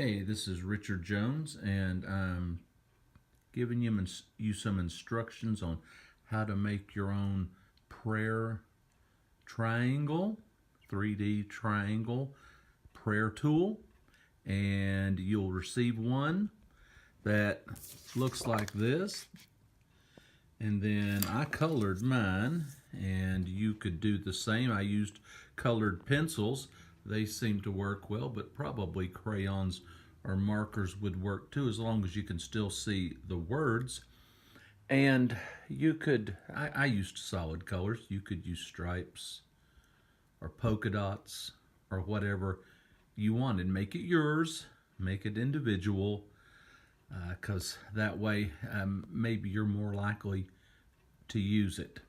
Hey, this is Richard Jones, and I'm giving you some instructions on how to make your own prayer triangle, 3D triangle prayer tool. And you'll receive one that looks like this. And then I colored mine, and you could do the same. I used colored pencils. They seem to work well, but probably crayons or markers would work too, as long as you can still see the words. And you could, I used solid colors. You could use stripes or polka dots or whatever you wanted. Make it yours, make it individual, because that way maybe you're more likely to use it.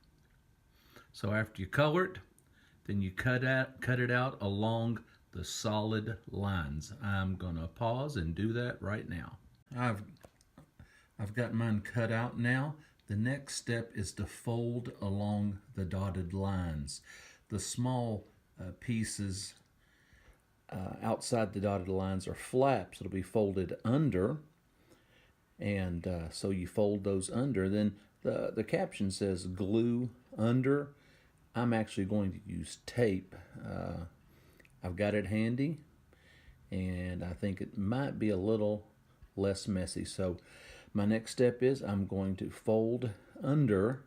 So after you color it, then you cut it out along the solid lines. I'm gonna pause and do that right now. I've got mine cut out now. The next step is to fold along the dotted lines. The small pieces outside the dotted lines are flaps. It'll be folded under, and so you fold those under. Then the caption says glue under. I'm actually going to use tape. I've got it handy, and I think it might be a little less messy. So my next step is I'm going to fold under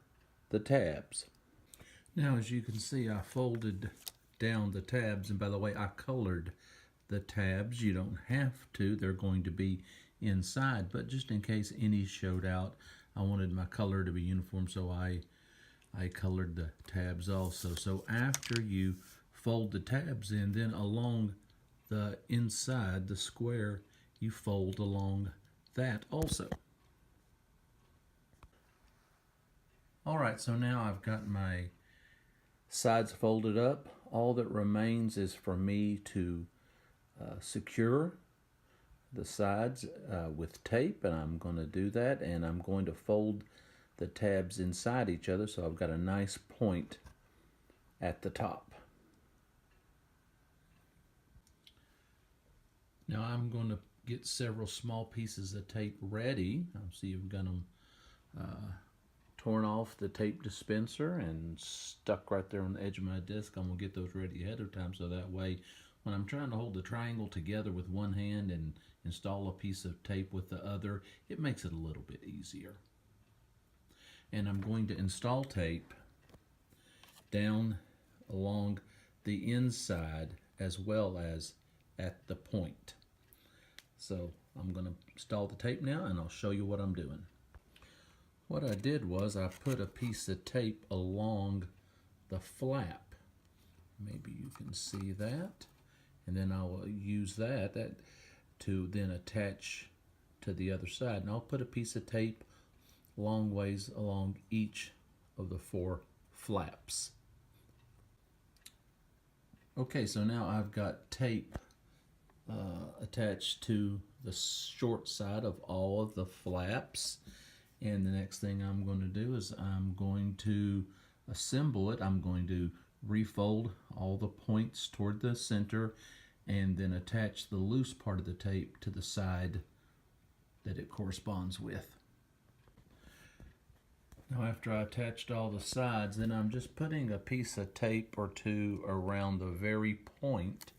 the tabs. Now, as you can see, I folded down the tabs, and by the way, I colored the tabs. You don't have to. They're going to be inside, but just in case any showed out, I wanted my color to be uniform, so I colored the tabs also. So after you fold the tabs in, then along the inside, the square, you fold along that also. All right, so now I've got my sides folded up. All that remains is for me to secure the sides with tape, and I'm going to do that, and I'm going to fold the tabs inside each other so I've got a nice point at the top. Now I'm going to get several small pieces of tape ready. I see you've got them torn off the tape dispenser and stuck right there on the edge of my desk. I'm going to get those ready ahead of time, so that way when I'm trying to hold the triangle together with one hand and install a piece of tape with the other, it makes it a little bit easier. And I'm going to install tape down along the inside as well as at the point. So I'm going to install the tape now, and I'll show you what I'm doing. What I did was I put a piece of tape along the flap. Maybe you can see that. And then I'll use that to then attach to the other side. And I'll put a piece of tape long ways along each of the 4 flaps. Okay, so now I've got tape attached to the short side of all of the flaps, and the next thing I'm going to do is I'm going to assemble it. I'm going to refold all the points toward the center and then attach the loose part of the tape to the side that it corresponds with. Now, after I attached all the sides, then I'm just putting a piece of tape or two around the very point.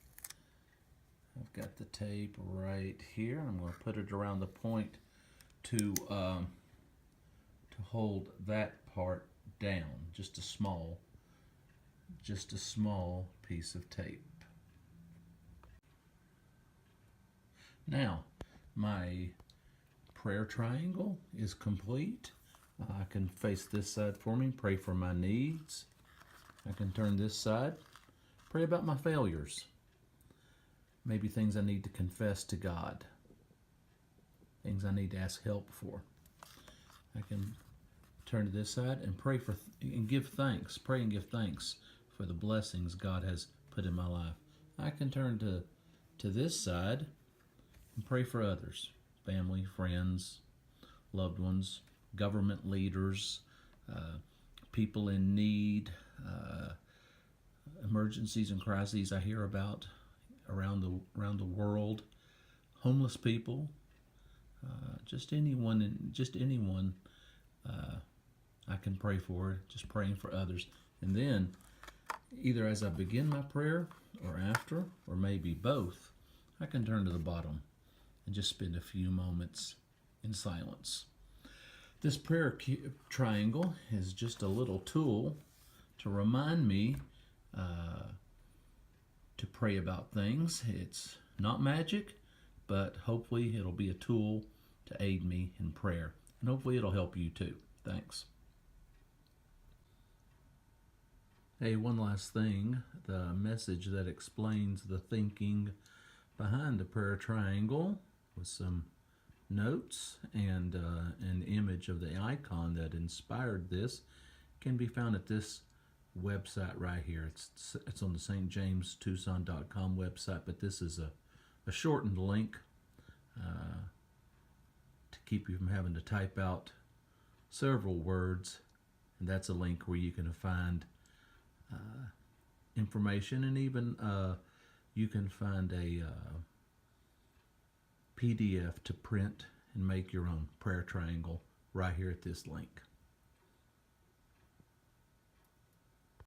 I've got the tape right here. I'm going to put it around the point to hold that part down. Just a small piece of tape. Now, my prayer triangle is complete. I can face this side for me, pray for my needs. I can turn this side, pray about my failures. Maybe things I need to confess to God. Things I need to ask help for. I can turn to this side and pray for and give thanks. Pray and give thanks for the blessings God has put in my life. I can turn to this side and pray for others, family, friends, loved ones, government leaders, people in need, emergencies and crises I hear about around the world, homeless people, just anyone I can pray for, just praying for others. And then, either as I begin my prayer or after, or maybe both, I can turn to the bottom and just spend a few moments in silence. This prayer triangle is just a little tool to remind me to pray about things. It's not magic, but hopefully it'll be a tool to aid me in prayer. And hopefully it'll help you too. Thanks. Hey, one last thing. The message that explains the thinking behind the prayer triangle with some notes and an image of the icon that inspired this can be found at this website right here. It's on the stjamestucson.com website, but this is a shortened link to keep you from having to type out several words, and that's a link where you can find information, and even you can find a PDF to print and make your own prayer triangle right here at this link.